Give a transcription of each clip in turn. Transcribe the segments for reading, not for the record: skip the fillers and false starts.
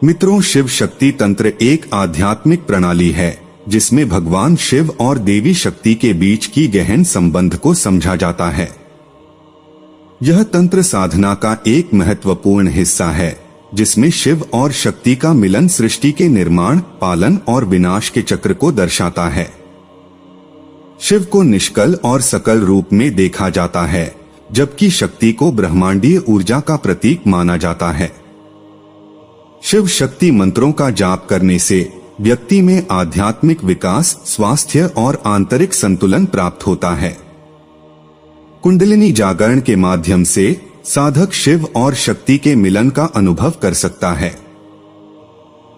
मित्रों, शिव शक्ति तंत्र एक आध्यात्मिक प्रणाली है जिसमें भगवान शिव और देवी शक्ति के बीच की गहन संबंध को समझा जाता है। यह तंत्र साधना का एक महत्वपूर्ण हिस्सा है जिसमें शिव और शक्ति का मिलन सृष्टि के निर्माण, पालन और विनाश के चक्र को दर्शाता है। शिव को निष्कल और सकल रूप में देखा जाता है, जबकि शक्ति को ब्रह्मांडीय ऊर्जा का प्रतीक माना जाता है। शिव शक्ति मंत्रों का जाप करने से व्यक्ति में आध्यात्मिक विकास, स्वास्थ्य और आंतरिक संतुलन प्राप्त होता है। कुंडलिनी जागरण के माध्यम से साधक शिव और शक्ति के मिलन का अनुभव कर सकता है।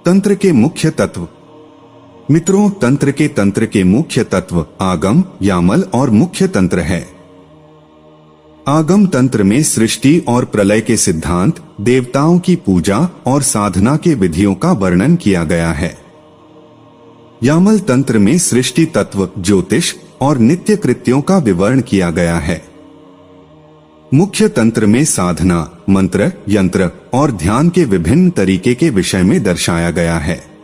तंत्र के मुख्य तत्व। मित्रों, तंत्र के मुख्य तत्व आगम, यामल और मुख्य तंत्र है। आगम तंत्र में सृष्टि और प्रलय के सिद्धांत, देवताओं की पूजा और साधना के विधियों का वर्णन किया गया है। यामल तंत्र में सृष्टि तत्व, ज्योतिष और नित्य कृत्यों का विवरण किया गया है। मुख्य तंत्र में साधना, मंत्र, यंत्र और ध्यान के विभिन्न तरीके के विषय में दर्शाया गया है।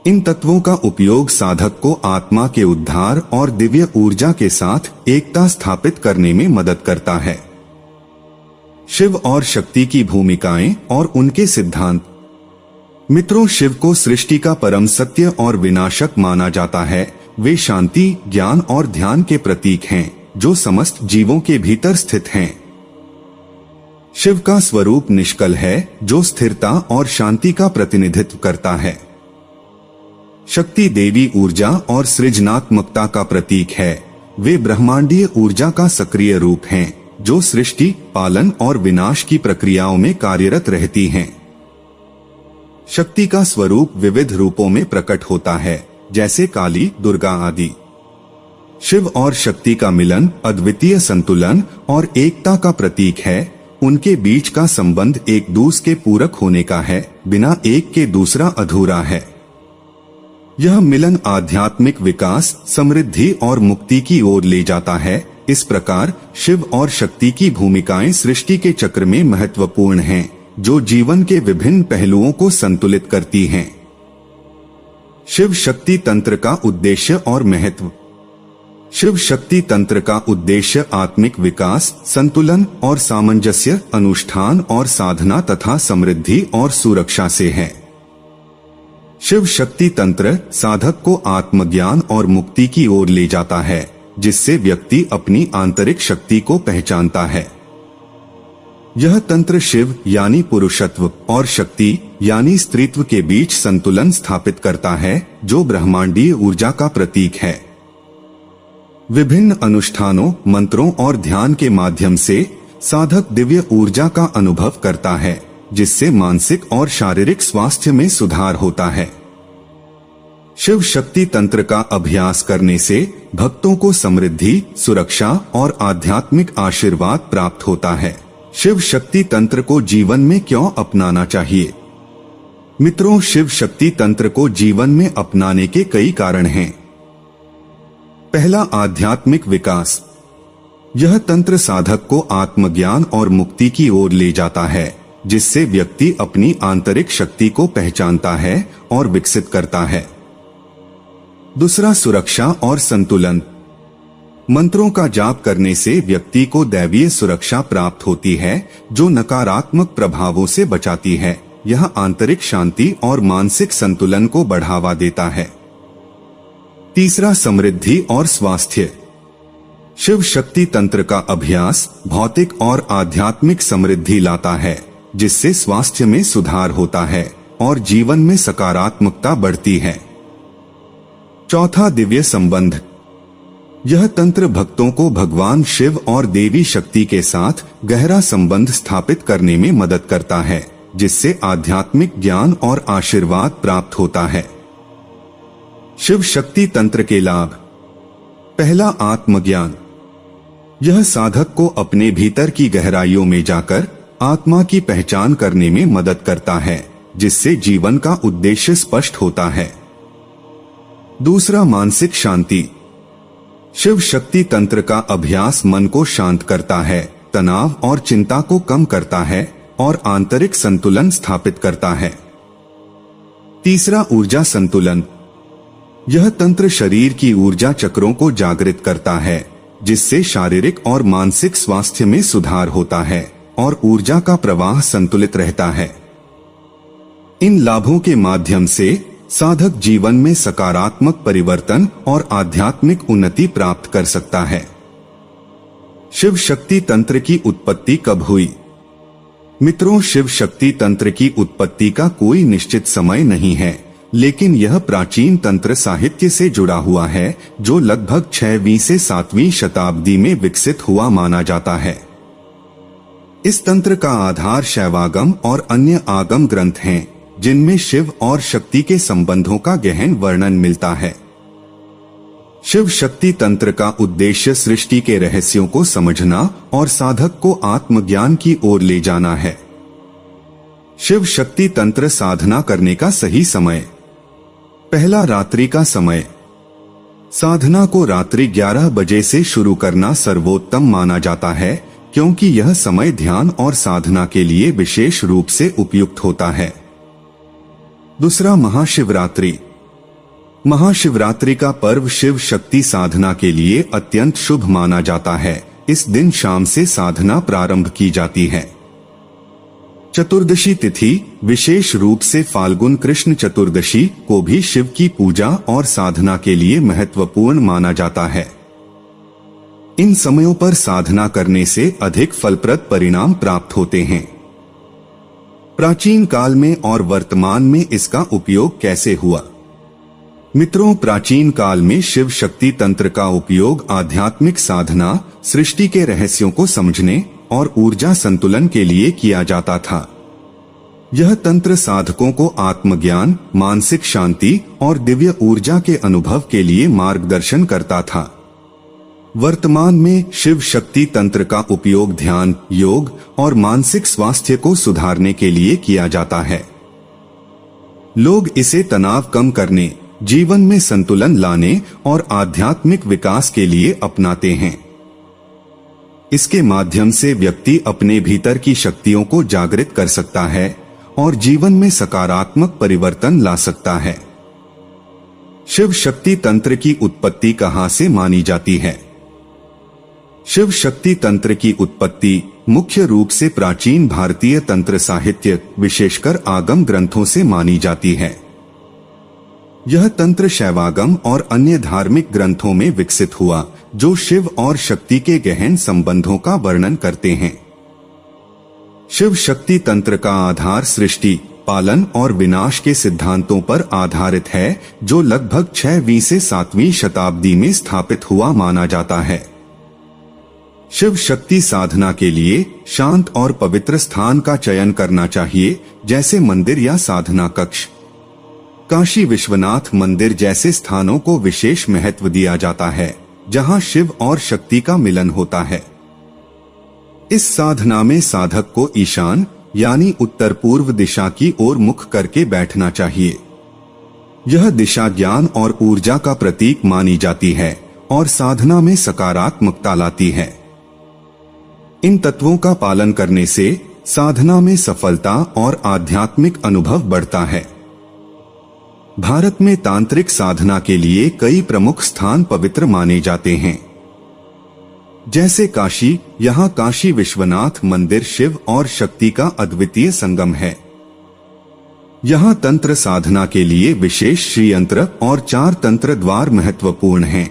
इन तत्वों का उपयोग साधक को आत्मा के उद्धार और दिव्य ऊर्जा के साथ एकता स्थापित करने में मदद करता है। शिव और शक्ति की भूमिकाएं और उनके सिद्धांत। मित्रों, शिव को सृष्टि का परम सत्य और विनाशक माना जाता है। वे शांति, ज्ञान और ध्यान के प्रतीक हैं जो समस्त जीवों के भीतर स्थित हैं। शिव का स्वरूप निष्कल है जो स्थिरता और शांति का प्रतिनिधित्व करता है। शक्ति देवी ऊर्जा और सृजनात्मकता का प्रतीक है। वे ब्रह्मांडीय ऊर्जा का सक्रिय रूप हैं जो सृष्टि, पालन और विनाश की प्रक्रियाओं में कार्यरत रहती हैं। शक्ति का स्वरूप विविध रूपों में प्रकट होता है, जैसे काली, दुर्गा आदि। शिव और शक्ति का मिलन अद्वितीय संतुलन और एकता का प्रतीक है। उनके बीच का संबंध एक दूसरे के पूरक होने का है, बिना एक के दूसरा अधूरा है। यह मिलन आध्यात्मिक विकास, समृद्धि और मुक्ति की ओर ले जाता है। इस प्रकार शिव और शक्ति की भूमिकाएं सृष्टि के चक्र में महत्वपूर्ण हैं, जो जीवन के विभिन्न पहलुओं को संतुलित करती हैं। शिव शक्ति तंत्र का उद्देश्य और महत्व। शिव शक्ति तंत्र का उद्देश्य आत्मिक विकास, संतुलन और सामंजस्य, अनुष्ठान और साधना तथा समृद्धि और सुरक्षा से है। शिव शक्ति तंत्र साधक को आत्मज्ञान और मुक्ति की ओर ले जाता है, जिससे व्यक्ति अपनी आंतरिक शक्ति को पहचानता है। यह तंत्र शिव यानी पुरुषत्व और शक्ति यानी स्त्रीत्व के बीच संतुलन स्थापित करता है, जो ब्रह्मांडीय ऊर्जा का प्रतीक है। विभिन्न अनुष्ठानों, मंत्रों और ध्यान के माध्यम से साधक दिव्य ऊर्जा का अनुभव करता है, जिससे मानसिक और शारीरिक स्वास्थ्य में सुधार होता है। शिव शक्ति तंत्र का अभ्यास करने से भक्तों को समृद्धि, सुरक्षा और आध्यात्मिक आशीर्वाद प्राप्त होता है। शिव शक्ति तंत्र को जीवन में क्यों अपनाना चाहिए? मित्रों, शिव शक्ति तंत्र को जीवन में अपनाने के कई कारण हैं। पहला, आध्यात्मिक विकास। यह तंत्र साधक को आत्मज्ञान और मुक्ति की ओर ले जाता है, जिससे व्यक्ति अपनी आंतरिक शक्ति को पहचानता है और विकसित करता है। दूसरा, सुरक्षा और संतुलन। मंत्रों का जाप करने से व्यक्ति को दैवीय सुरक्षा प्राप्त होती है, जो नकारात्मक प्रभावों से बचाती है। यह आंतरिक शांति और मानसिक संतुलन को बढ़ावा देता है। तीसरा, समृद्धि और स्वास्थ्य। शिव शक्ति तंत्र का अभ्यास भौतिक और आध्यात्मिक समृद्धि लाता है, जिससे स्वास्थ्य में सुधार होता है और जीवन में सकारात्मकता बढ़ती है। चौथा, दिव्य संबंध। यह तंत्र भक्तों को भगवान शिव और देवी शक्ति के साथ गहरा संबंध स्थापित करने में मदद करता है, जिससे आध्यात्मिक ज्ञान और आशीर्वाद प्राप्त होता है। शिव शक्ति तंत्र के लाभ। पहला, आत्मज्ञान। यह साधक को अपने भीतर की गहराइयों में जाकर आत्मा की पहचान करने में मदद करता है, जिससे जीवन का उद्देश्य स्पष्ट होता है। दूसरा, मानसिक शांति। शिव शक्ति तंत्र का अभ्यास मन को शांत करता है, तनाव और चिंता को कम करता है और आंतरिक संतुलन स्थापित करता है। तीसरा, ऊर्जा संतुलन। यह तंत्र शरीर की ऊर्जा चक्रों को जागृत करता है, जिससे शारीरिक और मानसिक स्वास्थ्य में सुधार होता है और ऊर्जा का प्रवाह संतुलित रहता है। इन लाभों के माध्यम से साधक जीवन में सकारात्मक परिवर्तन और आध्यात्मिक उन्नति प्राप्त कर सकता है। शिव शक्ति तंत्र की उत्पत्ति कब हुई? मित्रों, शिव शक्ति तंत्र की उत्पत्ति का कोई निश्चित समय नहीं है, लेकिन यह प्राचीन तंत्र साहित्य से जुड़ा हुआ है, जो लगभग 6वीं से 7वीं शताब्दी में विकसित हुआ माना जाता है। इस तंत्र का आधार शैवागम और अन्य आगम ग्रंथ हैं, जिनमें शिव और शक्ति के संबंधों का गहन वर्णन मिलता है। शिव शक्ति तंत्र का उद्देश्य सृष्टि के रहस्यों को समझना और साधक को आत्मज्ञान की ओर ले जाना है। शिव शक्ति तंत्र साधना करने का सही समय। पहला, रात्रि का समय। साधना को रात्रि 11 बजे से शुरू करना सर्वोत्तम माना जाता है, क्योंकि यह समय ध्यान और साधना के लिए विशेष रूप से उपयुक्त होता है। दूसरा, महाशिवरात्रि। महाशिवरात्रि का पर्व शिव शक्ति साधना के लिए अत्यंत शुभ माना जाता है। इस दिन शाम से साधना प्रारंभ की जाती है। चतुर्दशी तिथि, विशेष रूप से फाल्गुन कृष्ण चतुर्दशी को भी शिव की पूजा और साधना के लिए महत्वपूर्ण माना जाता है। इन समयों पर साधना करने से अधिक फलप्रद परिणाम प्राप्त होते हैं। प्राचीन काल में और वर्तमान में इसका उपयोग कैसे हुआ? मित्रों, प्राचीन काल में शिव शक्ति तंत्र का उपयोग आध्यात्मिक साधना, सृष्टि के रहस्यों को समझने और ऊर्जा संतुलन के लिए किया जाता था। यह तंत्र साधकों को आत्मज्ञान, मानसिक शांति और दिव्य ऊर्जा के अनुभव के लिए मार्गदर्शन करता था। वर्तमान में शिव शक्ति तंत्र का उपयोग ध्यान, योग और मानसिक स्वास्थ्य को सुधारने के लिए किया जाता है। लोग इसे तनाव कम करने, जीवन में संतुलन लाने और आध्यात्मिक विकास के लिए अपनाते हैं। इसके माध्यम से व्यक्ति अपने भीतर की शक्तियों को जागृत कर सकता है और जीवन में सकारात्मक परिवर्तन ला सकता है। शिव शक्ति तंत्र की उत्पत्ति कहां से मानी जाती है? शिव शक्ति तंत्र की उत्पत्ति मुख्य रूप से प्राचीन भारतीय तंत्र साहित्य, विशेषकर आगम ग्रंथों से मानी जाती है। यह तंत्र शैवागम और अन्य धार्मिक ग्रंथों में विकसित हुआ, जो शिव और शक्ति के गहन संबंधों का वर्णन करते हैं। शिव शक्ति तंत्र का आधार सृष्टि, पालन और विनाश के सिद्धांतों पर आधारित है, जो लगभग 6वीं से 7वीं शताब्दी में स्थापित हुआ माना जाता है। शिव शक्ति साधना के लिए शांत और पवित्र स्थान का चयन करना चाहिए, जैसे मंदिर या साधना कक्ष। काशी विश्वनाथ मंदिर जैसे स्थानों को विशेष महत्व दिया जाता है, जहां शिव और शक्ति का मिलन होता है। इस साधना में साधक को ईशान यानी उत्तर पूर्व दिशा की ओर मुख करके बैठना चाहिए। यह दिशा ज्ञान और ऊर्जा का प्रतीक मानी जाती है और साधना में सकारात्मकता लाती है। इन तत्वों का पालन करने से साधना में सफलता और आध्यात्मिक अनुभव बढ़ता है। भारत में तांत्रिक साधना के लिए कई प्रमुख स्थान पवित्र माने जाते हैं, जैसे काशी। यहाँ काशी विश्वनाथ मंदिर शिव और शक्ति का अद्वितीय संगम है। यहाँ तंत्र साधना के लिए विशेष श्रीयंत्र और 4 तंत्र द्वार महत्वपूर्ण हैं।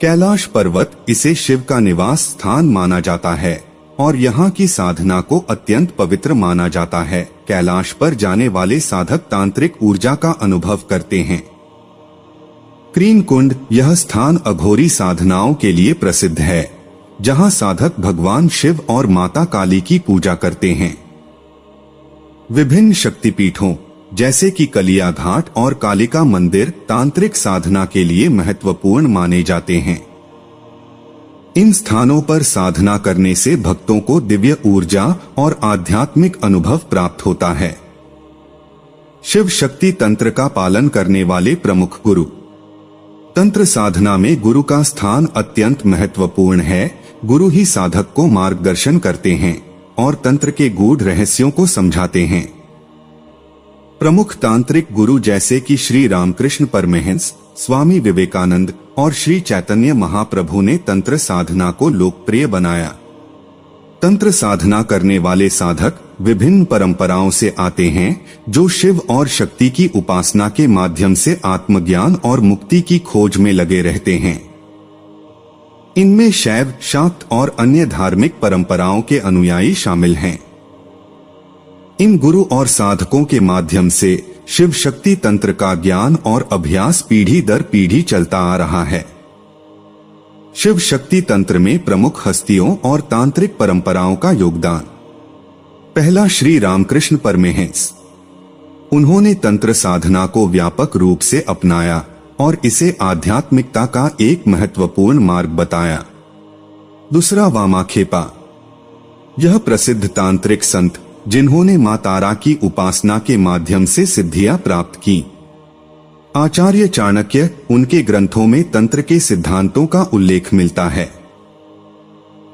कैलाश पर्वत, इसे शिव का निवास स्थान माना जाता है और यहाँ की साधना को अत्यंत पवित्र माना जाता है। कैलाश पर जाने वाले साधक तांत्रिक ऊर्जा का अनुभव करते हैं। क्रीन कुंड, यह स्थान अघोरी साधनाओं के लिए प्रसिद्ध है, जहाँ साधक भगवान शिव और माता काली की पूजा करते हैं। विभिन्न शक्तिपीठों जैसे कि कलिया घाट और कालिका मंदिर तांत्रिक साधना के लिए महत्वपूर्ण माने जाते हैं। इन स्थानों पर साधना करने से भक्तों को दिव्य ऊर्जा और आध्यात्मिक अनुभव प्राप्त होता है। शिव शक्ति तंत्र का पालन करने वाले प्रमुख गुरु। तंत्र साधना में गुरु का स्थान अत्यंत महत्वपूर्ण है। गुरु ही साधक को मार्गदर्शन करते हैं और तंत्र के गूढ़ रहस्यों को समझाते हैं। प्रमुख तांत्रिक गुरु जैसे कि श्री रामकृष्ण परमहंस, स्वामी विवेकानंद और श्री चैतन्य महाप्रभु ने तंत्र साधना को लोकप्रिय बनाया। तंत्र साधना करने वाले साधक विभिन्न परंपराओं से आते हैं जो शिव और शक्ति की उपासना के माध्यम से आत्मज्ञान और मुक्ति की खोज में लगे रहते हैं। इनमें शैव, शाक्त और अन्य धार्मिक परंपराओं के अनुयायी शामिल हैं। इन गुरु और साधकों के माध्यम से शिव शक्ति तंत्र का ज्ञान और अभ्यास पीढ़ी दर पीढ़ी चलता आ रहा है। शिव शक्ति तंत्र में प्रमुख हस्तियों और तांत्रिक परंपराओं का योगदान। पहला, श्री रामकृष्ण परमहंस। उन्होंने तंत्र साधना को व्यापक रूप से अपनाया और इसे आध्यात्मिकता का एक महत्वपूर्ण मार्ग बताया। दूसरा, वामाखेपा। यह प्रसिद्ध तांत्रिक संत जिन्होंने मां तारा की उपासना के माध्यम से सिद्धियां प्राप्त की। आचार्य चाणक्य, उनके ग्रंथों में तंत्र के सिद्धांतों का उल्लेख मिलता है।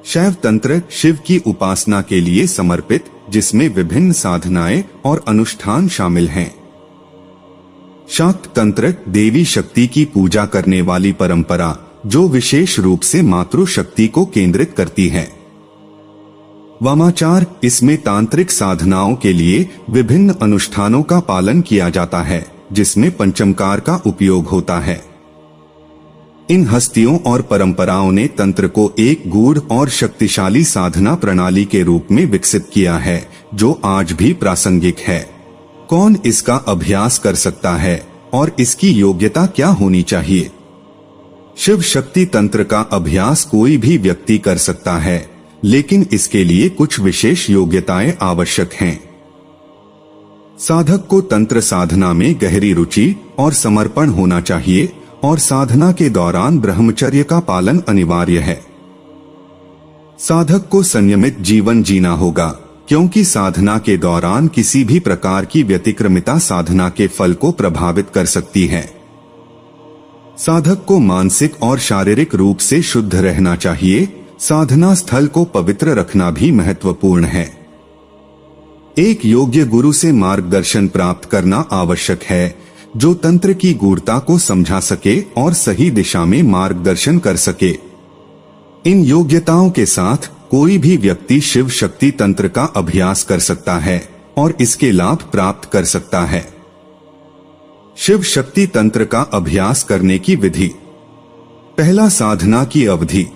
शैव तंत्र शिव की उपासना के लिए समर्पित, जिसमें विभिन्न साधनाएं और अनुष्ठान शामिल हैं। शाक्त तंत्र देवी शक्ति की पूजा करने वाली परंपरा जो विशेष रूप से मातृ शक्ति को केंद्रित करती है। वामाचार, इसमें तांत्रिक साधनाओं के लिए विभिन्न अनुष्ठानों का पालन किया जाता है, जिसमें पंचमकार का उपयोग होता है। इन हस्तियों और परंपराओं ने तंत्र को एक गूढ़ और शक्तिशाली साधना प्रणाली के रूप में विकसित किया है, जो आज भी प्रासंगिक है। कौन इसका अभ्यास कर सकता है और इसकी योग्यता क्या होनी चाहिए? शिव शक्ति तंत्र का अभ्यास कोई भी व्यक्ति कर सकता है, लेकिन इसके लिए कुछ विशेष योग्यताएं आवश्यक हैं। साधक को तंत्र साधना में गहरी रुचि और समर्पण होना चाहिए और साधना के दौरान ब्रह्मचर्य का पालन अनिवार्य है। साधक को संयमित जीवन जीना होगा, क्योंकि साधना के दौरान किसी भी प्रकार की व्यतिक्रमिता साधना के फल को प्रभावित कर सकती है। साधक को मानसिक और शारीरिक रूप से शुद्ध रहना चाहिए। साधना स्थल को पवित्र रखना भी महत्वपूर्ण है। एक योग्य गुरु से मार्गदर्शन प्राप्त करना आवश्यक है, जो तंत्र की गूढ़ता को समझा सके और सही दिशा में मार्गदर्शन कर सके। इन योग्यताओं के साथ कोई भी व्यक्ति शिव शक्ति तंत्र का अभ्यास कर सकता है और इसके लाभ प्राप्त कर सकता है। शिव शक्ति तंत्र का अभ्यास करने की विधि। पहला, साधना की अवधि।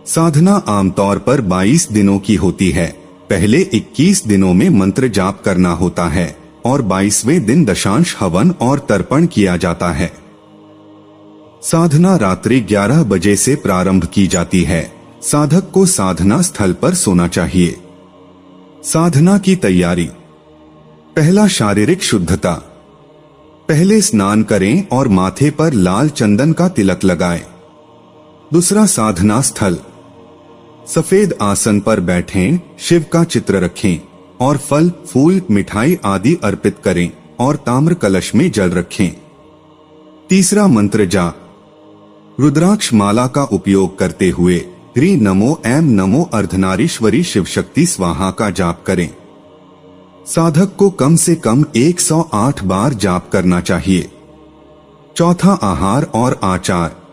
साधना आमतौर पर 22 दिनों की होती है। पहले 21 दिनों में मंत्र जाप करना होता है और 22वें दिन दशांश हवन और तर्पण किया जाता है। साधना रात्रि 11 बजे से प्रारंभ की जाती है। साधक को साधना स्थल पर सोना चाहिए। साधना की तैयारी। पहला, शारीरिक शुद्धता। पहले स्नान करें और माथे पर लाल चंदन का तिलक लगाएं। दूसरा, साधना स्थल। सफेद आसन पर बैठें, शिव का चित्र रखें और फल, फूल, मिठाई आदि अर्पित करें और ताम्र कलश में जल रखें। तीसरा, मंत्र जाप। रुद्राक्ष माला का उपयोग करते हुए ह्री नमो ऐं नमो अर्धनारीश्वरी शिव शक्ति स्वाहा का जाप करें। साधक को कम से कम 108 बार जाप करना चाहिए। चौथा, आहार और आचार।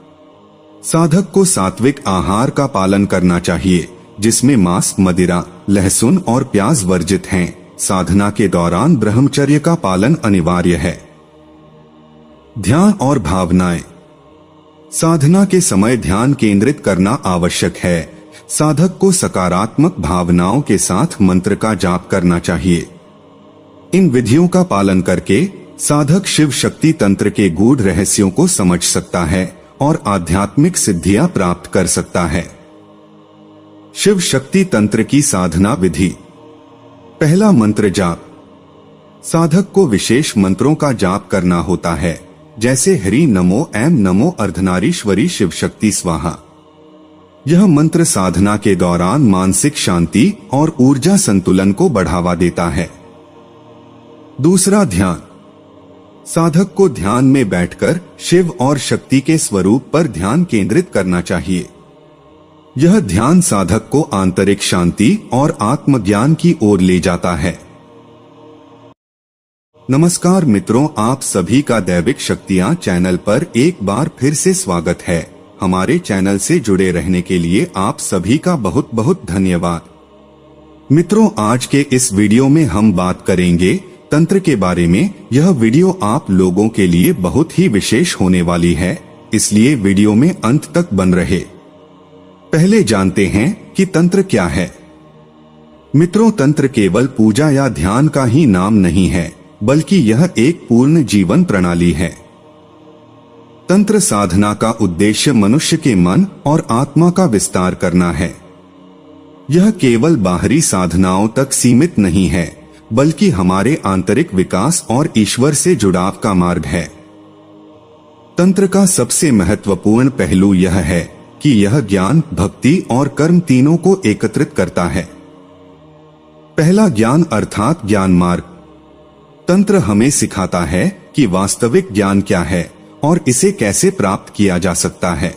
साधक को सात्विक आहार का पालन करना चाहिए, जिसमें मांस, मदिरा, लहसुन और प्याज वर्जित हैं। साधना के दौरान ब्रह्मचर्य का पालन अनिवार्य है। ध्यान और भावनाएं। साधना के समय ध्यान केंद्रित करना आवश्यक है। साधक को सकारात्मक भावनाओं के साथ मंत्र का जाप करना चाहिए। इन विधियों का पालन करके साधक शिव शक्ति तंत्र के गूढ़ रहस्यों को समझ सकता है और आध्यात्मिक सिद्धियां प्राप्त कर सकता है। शिव शक्ति तंत्र की साधना विधि। पहला, मंत्र जाप। साधक को विशेष मंत्रों का जाप करना होता है, जैसे हरि नमो ऐं नमो अर्धनारीश्वरी शिव शक्ति स्वाहा। यह मंत्र साधना के दौरान मानसिक शांति और ऊर्जा संतुलन को बढ़ावा देता है। दूसरा, ध्यान। साधक को ध्यान में बैठकर शिव और शक्ति के स्वरूप पर ध्यान केंद्रित करना चाहिए। यह ध्यान साधक को आंतरिक शांति और आत्मज्ञान की ओर ले जाता है। नमस्कार मित्रों, आप सभी का दैविक शक्तियाँ चैनल पर एक बार फिर से स्वागत है। हमारे चैनल से जुड़े रहने के लिए आप सभी का बहुत बहुत धन्यवाद। मित्रों, आज के इस वीडियो में हम बात करेंगे तंत्र के बारे में। यह वीडियो आप लोगों के लिए बहुत ही विशेष होने वाली है, इसलिए वीडियो में अंत तक बन रहे। पहले जानते हैं कि तंत्र क्या है। मित्रों, तंत्र केवल पूजा या ध्यान का ही नाम नहीं है, बल्कि यह एक पूर्ण जीवन प्रणाली है। तंत्र साधना का उद्देश्य मनुष्य के मन और आत्मा का विस्तार करना है। यह केवल बाहरी साधनाओं तक सीमित नहीं है, बल्कि हमारे आंतरिक विकास और ईश्वर से जुड़ाव का मार्ग है। तंत्र का सबसे महत्वपूर्ण पहलू यह है कि यह ज्ञान, भक्ति और कर्म तीनों को एकत्रित करता है। पहला, ज्ञान अर्थात ज्ञान मार्ग। तंत्र हमें सिखाता है कि वास्तविक ज्ञान क्या है और इसे कैसे प्राप्त किया जा सकता है।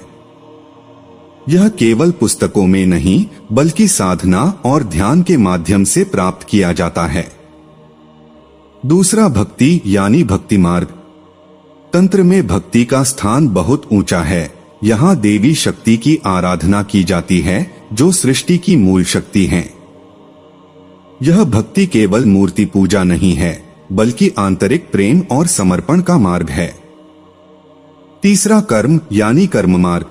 यह केवल पुस्तकों में नहीं, बल्कि साधना और ध्यान के माध्यम से प्राप्त किया जाता है। दूसरा, भक्ति यानी भक्ति मार्ग। तंत्र में भक्ति का स्थान बहुत ऊंचा है। यहाँ देवी शक्ति की आराधना की जाती है, जो सृष्टि की मूल शक्ति है। यह भक्ति केवल मूर्ति पूजा नहीं है, बल्कि आंतरिक प्रेम और समर्पण का मार्ग है। तीसरा, कर्म यानी कर्म मार्ग।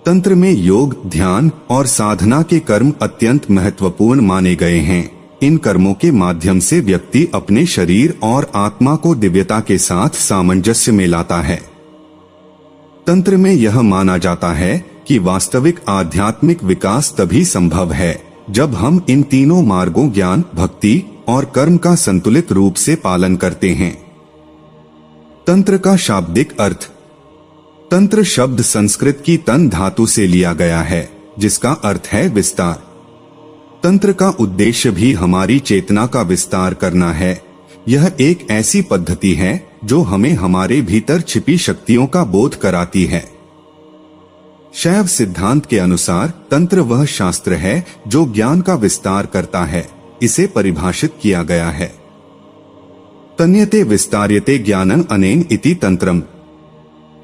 तंत्र में योग, ध्यान और साधना के कर्म अत्यंत महत्वपूर्ण माने गए हैं। इन कर्मों के माध्यम से व्यक्ति अपने शरीर और आत्मा को दिव्यता के साथ सामंजस्य में लाता है। तंत्र में यह माना जाता है कि वास्तविक आध्यात्मिक विकास तभी संभव है जब हम इन तीनों मार्गों, ज्ञान, भक्ति और कर्म का संतुलित रूप से पालन करते हैं। तंत्र का शाब्दिक अर्थ। तंत्र शब्द संस्कृत की तन धातु से लिया गया है, जिसका अर्थ है विस्तार। तंत्र का उद्देश्य भी हमारी चेतना का विस्तार करना है। यह एक ऐसी पद्धति है जो हमें हमारे भीतर छिपी शक्तियों का बोध कराती है। शैव सिद्धांत के अनुसार तंत्र वह शास्त्र है जो ज्ञान का विस्तार करता है। इसे परिभाषित किया गया है, तन्यते विस्तार्यते ज्ञानं अनेन इति तंत्रम।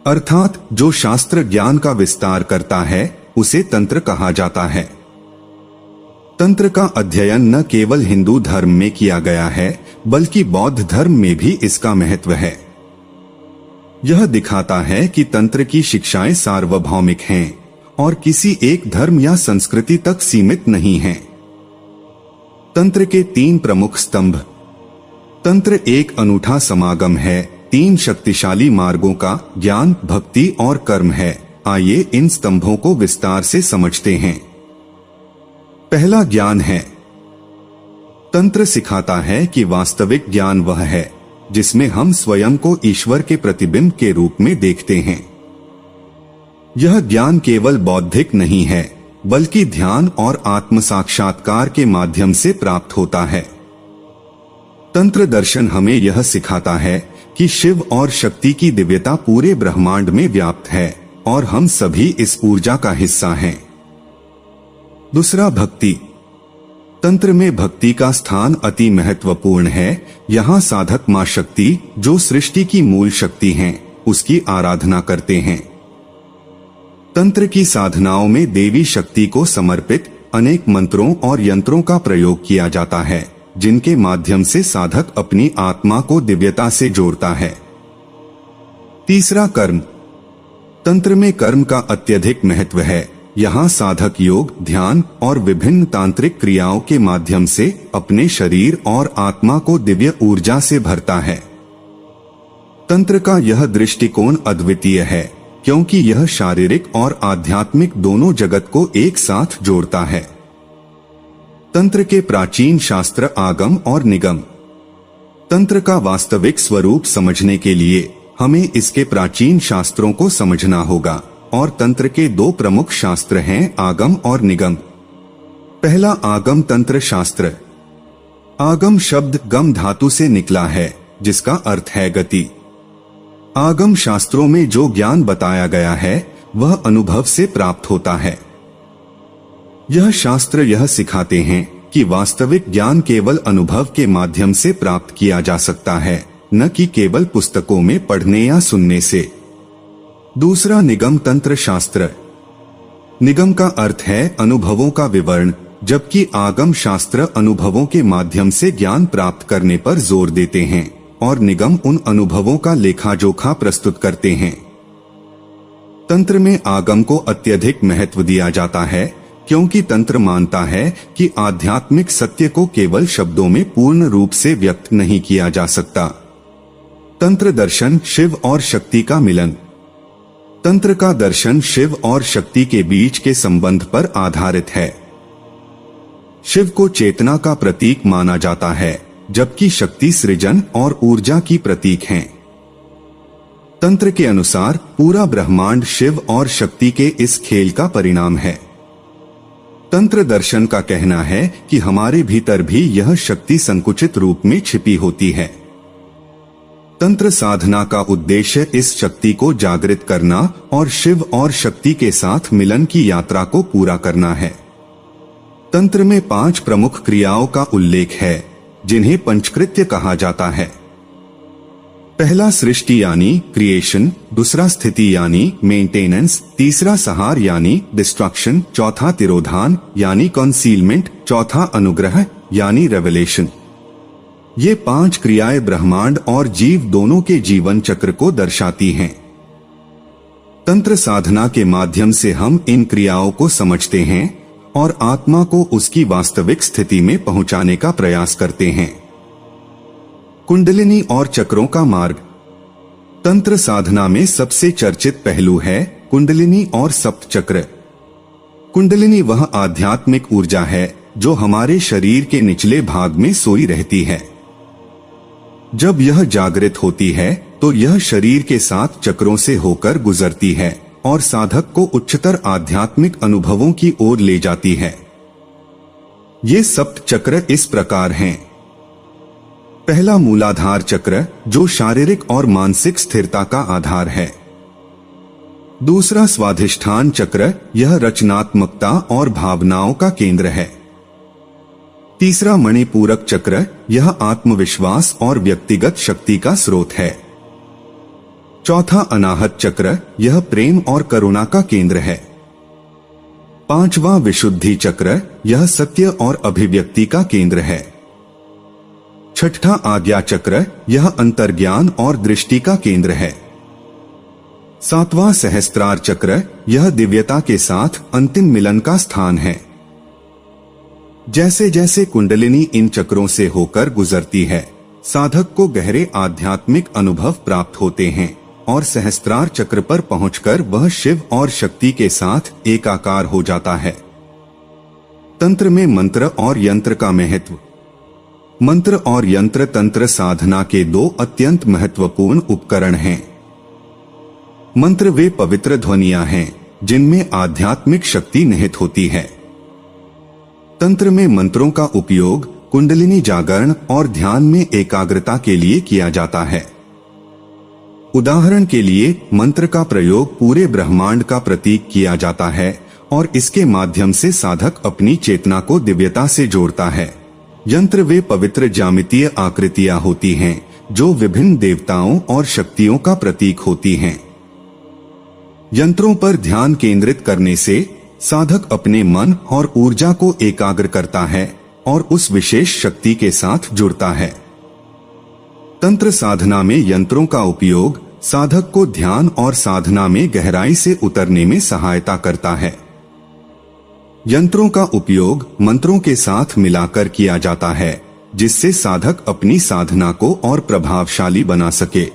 अर्थात जो शास्त्र ज्ञान का विस्तार करता है, उसे तंत्र कहा जाता है। तंत्र का अध्ययन न केवल हिंदू धर्म में किया गया है, बल्कि बौद्ध धर्म में भी इसका महत्व है। यह दिखाता है कि तंत्र की शिक्षाएं सार्वभौमिक हैं और किसी एक धर्म या संस्कृति तक सीमित नहीं हैं। तंत्र के 3 प्रमुख स्तंभ। तंत्र एक अनूठा समागम है 3 शक्तिशाली मार्गों का, ज्ञान, भक्ति और कर्म है। आइए इन स्तंभों को विस्तार से समझते हैं। पहला, ज्ञान है। तंत्र सिखाता है कि वास्तविक ज्ञान वह है जिसमें हम स्वयं को ईश्वर के प्रतिबिंब के रूप में देखते हैं। यह ज्ञान केवल बौद्धिक नहीं है, बल्कि ध्यान और आत्म साक्षात्कार के माध्यम से प्राप्त होता है। तंत्र दर्शन हमें यह सिखाता है कि शिव और शक्ति की दिव्यता पूरे ब्रह्मांड में व्याप्त है और हम सभी इस ऊर्जा का हिस्सा हैं। दूसरा, भक्ति। तंत्र में भक्ति का स्थान अति महत्वपूर्ण है। यहाँ साधक मां शक्ति, जो सृष्टि की मूल शक्ति हैं, उसकी आराधना करते हैं। तंत्र की साधनाओं में देवी शक्ति को समर्पित अनेक मंत्रों और यंत्रों का प्रयोग किया जाता है, जिनके माध्यम से साधक अपनी आत्मा को दिव्यता से जोड़ता है। तीसरा, कर्म। तंत्र में कर्म का अत्यधिक महत्व है। यहाँ साधक योग, ध्यान और विभिन्न तांत्रिक क्रियाओं के माध्यम से अपने शरीर और आत्मा को दिव्य ऊर्जा से भरता है। तंत्र का यह दृष्टिकोण अद्वितीय है, क्योंकि यह शारीरिक और आध्यात्मिक दोनों जगत को एक साथ जोड़ता है। तंत्र के प्राचीन शास्त्र, आगम और निगम। तंत्र का वास्तविक स्वरूप समझने के लिए हमें इसके प्राचीन शास्त्रों को समझना होगा, और तंत्र के 2 प्रमुख शास्त्र हैं, आगम और निगम। पहला, आगम तंत्र शास्त्र। आगम शब्द गम धातु से निकला है, जिसका अर्थ है गति। आगम शास्त्रों में जो ज्ञान बताया गया है, वह अनुभव से प्राप्त होता है। यह शास्त्र यह सिखाते हैं कि वास्तविक ज्ञान केवल अनुभव के माध्यम से प्राप्त किया जा सकता है, न कि केवल पुस्तकों में पढ़ने या सुनने से। दूसरा, निगम तंत्र शास्त्र। निगम का अर्थ है अनुभवों का विवरण, जबकि आगम शास्त्र अनुभवों के माध्यम से ज्ञान प्राप्त करने पर जोर देते हैं और निगम उन अनुभवों का लेखा जोखा प्रस्तुत करते हैं। तंत्र में आगम को अत्यधिक महत्व दिया जाता है, क्योंकि तंत्र मानता है कि आध्यात्मिक सत्य को केवल शब्दों में पूर्ण रूप से व्यक्त नहीं किया जा सकता। तंत्र दर्शन शिव और शक्ति का मिलन। तंत्र का दर्शन शिव और शक्ति के बीच के संबंध पर आधारित है। शिव को चेतना का प्रतीक माना जाता है, जबकि शक्ति सृजन और ऊर्जा की प्रतीक हैं। तंत्र के अनुसार पूरा ब्रह्मांड शिव और शक्ति के इस खेल का परिणाम है। तंत्र दर्शन का कहना है कि हमारे भीतर भी यह शक्ति संकुचित रूप में छिपी होती है। तंत्र साधना का उद्देश्य इस शक्ति को जागृत करना और शिव और शक्ति के साथ मिलन की यात्रा को पूरा करना है। तंत्र में 5 प्रमुख क्रियाओं का उल्लेख है, जिन्हें पंचकृत्य कहा जाता है। पहला सृष्टि यानी क्रिएशन, दूसरा स्थिति यानी मेंटेनेंस, तीसरा संहार यानी डिस्ट्रक्शन, चौथा तिरोधान यानी कंसीलमेंट, चौथा अनुग्रह यानी रेवलेशन। ये 5 क्रियाएं ब्रह्मांड और जीव दोनों के जीवन चक्र को दर्शाती हैं। तंत्र साधना के माध्यम से हम इन क्रियाओं को समझते हैं और आत्मा को उसकी वास्तविक स्थिति में पहुंचाने का प्रयास करते हैं। कुंडलिनी और चक्रों का मार्ग। तंत्र साधना में सबसे चर्चित पहलू है कुंडलिनी और सप्त चक्र। कुंडलिनी वह आध्यात्मिक ऊर्जा है जो हमारे शरीर के निचले भाग में सोई रहती है। जब यह जागृत होती है तो यह शरीर के 7 चक्रों से होकर गुजरती है और साधक को उच्चतर आध्यात्मिक अनुभवों की ओर ले जाती है। ये सप्त चक्र इस प्रकार हैं। पहला मूलाधार चक्र, जो शारीरिक और मानसिक स्थिरता का आधार है। दूसरा स्वाधिष्ठान चक्र, यह रचनात्मकता और भावनाओं का केंद्र है। तीसरा मणिपूरक चक्र, यह आत्मविश्वास और व्यक्तिगत शक्ति का स्रोत है। चौथा अनाहत चक्र, यह प्रेम और करुणा का केंद्र है। पांचवा विशुद्धि चक्र, यह सत्य और अभिव्यक्ति का केंद्र है। छठा आज्ञा चक्र, यह अंतर्ज्ञान और दृष्टि का केंद्र है। सातवां सहस्त्रार चक्र, यह दिव्यता के साथ अंतिम मिलन का स्थान है। जैसे जैसे कुंडलिनी इन चक्रों से होकर गुजरती है, साधक को गहरे आध्यात्मिक अनुभव प्राप्त होते हैं और सहस्त्रार चक्र पर पहुंचकर वह शिव और शक्ति के साथ एकाकार हो जाता है। तंत्र में मंत्र और यंत्र का महत्व। मंत्र और यंत्र तंत्र साधना के 2 अत्यंत महत्वपूर्ण उपकरण हैं। मंत्र वे पवित्र ध्वनियां हैं जिनमें आध्यात्मिक शक्ति निहित होती है। तंत्र में मंत्रों का उपयोग कुंडलिनी जागरण और ध्यान में एकाग्रता के लिए किया जाता है। उदाहरण के लिए मंत्र का प्रयोग पूरे ब्रह्मांड का प्रतीक किया जाता है और इसके माध्यम से साधक अपनी चेतना को दिव्यता से जोड़ता है। यंत्र वे पवित्र ज्यामितीय आकृतियां होती हैं जो विभिन्न देवताओं और शक्तियों का प्रतीक होती हैं। यंत्रों पर ध्यान केंद्रित करने से साधक अपने मन और ऊर्जा को एकाग्र करता है और उस विशेष शक्ति के साथ जुड़ता है। तंत्र साधना में यंत्रों का उपयोग साधक को ध्यान और साधना में गहराई से उतरने में सहायता करता है। यंत्रों का उपयोग मंत्रों के साथ मिलाकर किया जाता है, जिससे साधक अपनी साधना को और प्रभावशाली बना सके।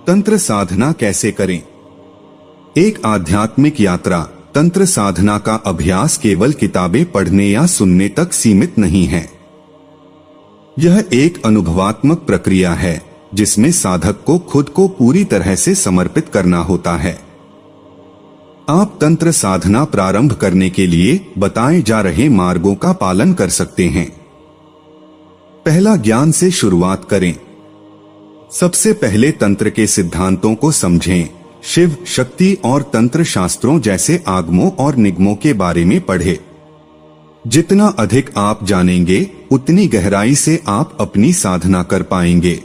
तंत्र साधना कैसे करें? एक आध्यात्मिक यात्रा। तंत्र साधना का अभ्यास केवल किताबें पढ़ने या सुनने तक सीमित नहीं है। यह एक अनुभवात्मक प्रक्रिया है जिसमें साधक को खुद को पूरी तरह से समर्पित करना होता है। आप तंत्र साधना प्रारंभ करने के लिए बताए जा रहे मार्गों का पालन कर सकते हैं। पहला, ज्ञान से शुरुआत करें। सबसे पहले तंत्र के सिद्धांतों को समझें। शिव, शक्ति और तंत्र शास्त्रों जैसे आगमों और निगमों के बारे में पढ़ें। जितना अधिक आप जानेंगे उतनी गहराई से आप अपनी साधना कर पाएंगे।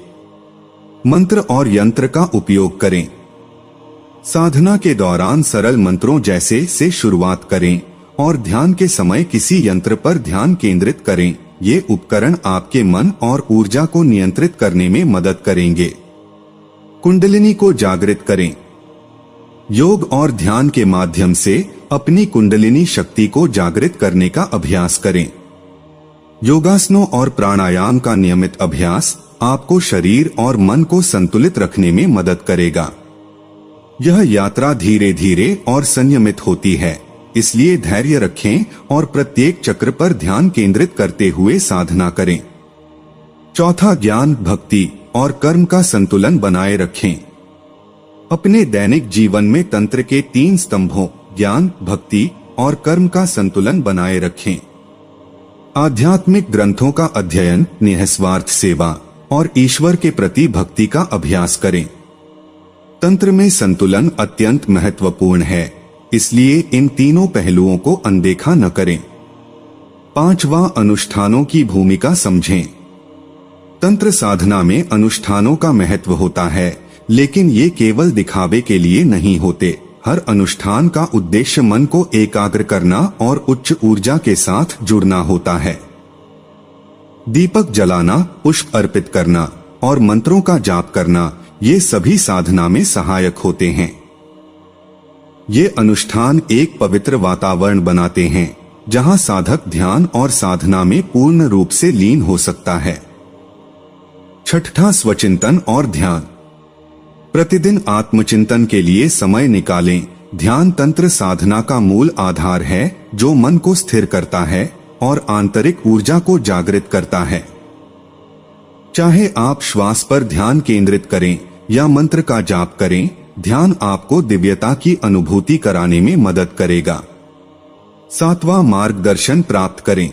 मंत्र और यंत्र का उपयोग करें। साधना के दौरान सरल मंत्रों जैसे से शुरुआत करें और ध्यान के समय किसी यंत्र पर ध्यान केंद्रित करें। ये उपकरण आपके मन और ऊर्जा को नियंत्रित करने में मदद करेंगे। कुंडलिनी को जागृत करें। योग और ध्यान के माध्यम से अपनी कुंडलिनी शक्ति को जागृत करने का अभ्यास करें। योगासनों और प्राणायाम का नियमित अभ्यास आपको शरीर और मन को संतुलित रखने में मदद करेगा। यह यात्रा धीरे धीरे और संयमित होती है, इसलिए धैर्य रखें और प्रत्येक चक्र पर ध्यान केंद्रित करते हुए साधना करें। चौथा, ज्ञान, भक्ति और कर्म का संतुलन बनाए रखें। अपने दैनिक जीवन में तंत्र के 3 स्तंभों ज्ञान, भक्ति और कर्म का संतुलन बनाए रखें। आध्यात्मिक ग्रंथों का अध्ययन, निःस्वार्थ सेवा और ईश्वर के प्रति भक्ति का अभ्यास करें। तंत्र में संतुलन अत्यंत महत्वपूर्ण है, इसलिए इन तीनों पहलुओं को अनदेखा न करें। 5वां, अनुष्ठानों की भूमिका समझें। तंत्र साधना में अनुष्ठानों का महत्व होता है, लेकिन ये केवल दिखावे के लिए नहीं होते। हर अनुष्ठान का उद्देश्य मन को एकाग्र करना और उच्च ऊर्जा के साथ जुड़ना होता है। दीपक जलाना, पुष्प अर्पित करना और मंत्रों का जाप करना, ये सभी साधना में सहायक होते हैं। ये अनुष्ठान एक पवित्र वातावरण बनाते हैं, जहां साधक ध्यान और साधना में पूर्ण रूप से लीन हो सकता है। 6वां, स्वचिंतन और ध्यान। प्रतिदिन आत्मचिंतन के लिए समय निकालें। ध्यान तंत्र साधना का मूल आधार है, जो मन को स्थिर करता है और आंतरिक ऊर्जा को जागृत करता है। चाहे आप श्वास पर ध्यान केंद्रित करें या मंत्र का जाप करें, ध्यान आपको दिव्यता की अनुभूति कराने में मदद करेगा। 7वां, मार्गदर्शन प्राप्त करें।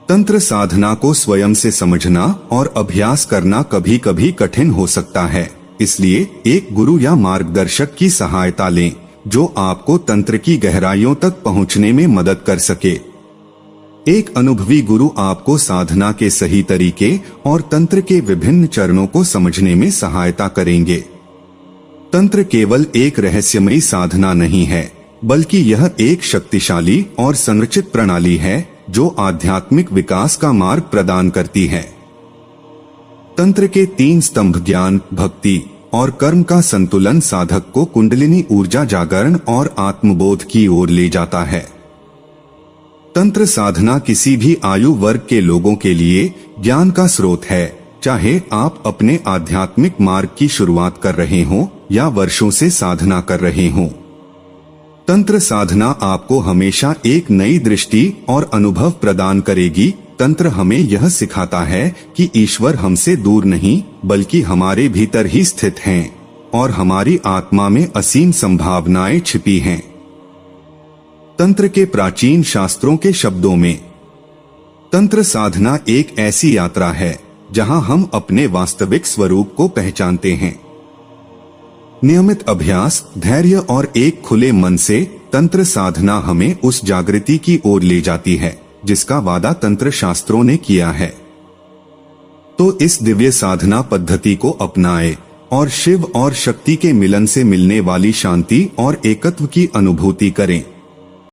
तंत्र साधना को स्वयं से समझना और अभ्यास करना कभी कभी कठिन हो सकता है, इसलिए एक गुरु या मार्गदर्शक की सहायता लें, जो आपको तंत्र की गहराइयों तक पहुंचने में मदद कर सके। एक अनुभवी गुरु आपको साधना के सही तरीके और तंत्र के विभिन्न चरणों को समझने में सहायता करेंगे। तंत्र केवल एक रहस्यमयी साधना नहीं है, बल्कि यह एक शक्तिशाली और संरचित प्रणाली है, जो आध्यात्मिक विकास का मार्ग प्रदान करती है। तंत्र के 3 स्तंभ ज्ञान, भक्ति और कर्म का संतुलन साधक को कुंडलिनी ऊर्जा, जागरण और आत्मबोध की ओर ले जाता है। तंत्र साधना किसी भी आयु वर्ग के लोगों के लिए ज्ञान का स्रोत है, चाहे आप अपने आध्यात्मिक मार्ग की शुरुआत कर रहे हों या वर्षों से साधना कर रहे हों। तंत्र साधना आपको हमेशा एक नई दृष्टि और अनुभव प्रदान करेगी। तंत्र हमें यह सिखाता है कि ईश्वर हमसे दूर नहीं, बल्कि हमारे भीतर ही स्थित हैं और हमारी आत्मा में असीम संभावनाएं छिपी हैं। तंत्र के प्राचीन शास्त्रों के शब्दों में, तंत्र साधना एक ऐसी यात्रा है जहां हम अपने वास्तविक स्वरूप को पहचानते हैं। नियमित अभ्यास, धैर्य और एक खुले मन से तंत्र साधना हमें उस जागृति की ओर ले जाती है जिसका वादा तंत्र शास्त्रों ने किया है। तो इस दिव्य साधना पद्धति को अपनाएं और शिव और शक्ति के मिलन से मिलने वाली शांति और एकत्व की अनुभूति करें।